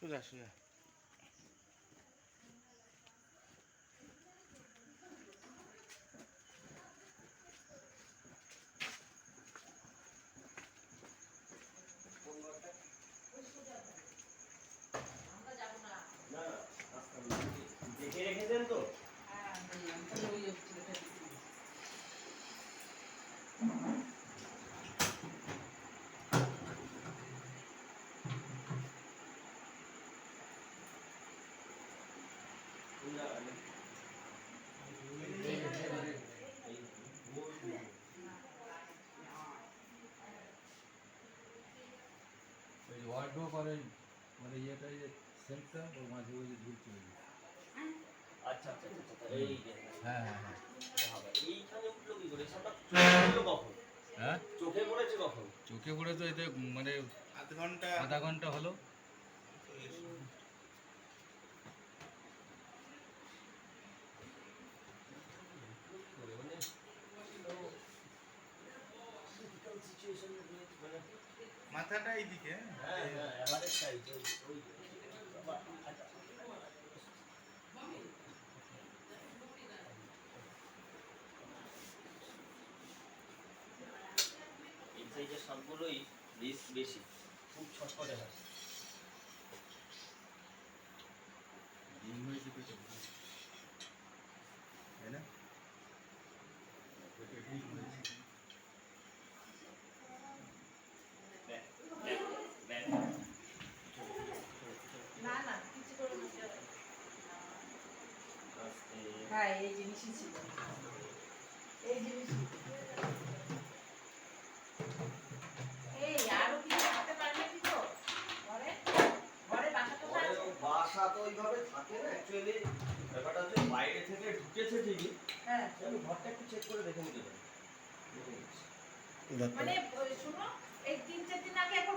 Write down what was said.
সোজা সোজা। দেখে রেখেছেন তো? ওয়ার্ডরোব আর ওই মানে ইয়েটা যে সেলফটা ওর মাঝে ওই যে ঝুলছে ওই যে। আচ্ছা আচ্ছা আচ্ছা আচ্ছা, এই যে হ্যাঁ হ্যাঁ হ্যাঁ বাবা, এইখানে উঠলো কি করে? সবটা চোখে পড়লো কখন? হ্যাঁ চোখে পড়েছে কখন? চোখে পড়ে তো এতে মানে আধ আধা ঘন্টা হলো। মানে difficult situation মানে মাথাটা এইদিকে। হ্যাঁ হ্যাঁ এবারে সাইড ওই এই সাইজের সবগুলোই রিস্ক বেশি, খুব ছটফটে হয়। ডিম হয়েছে পেটে তাই না? পেটে ডিম হয়েছে। হ্যাঁ এই জিনিসই ছিল, এই জিনিসই। এই আরো কিছু করতে পারলে কি তো ঘরে ঘরে বাসাটা আছে। বাসা তো ওইভাবে থাকে না অ্যাকচুয়ালি, ব্যাপারটা হচ্ছে বাইরে থেকে ঢুকেছে ঠিকই। হ্যাঁ আমি ঘরটা একটু চেক করে দেখে নিতে পারি। মানে শুনো এই 3-4 দিন আগে একবার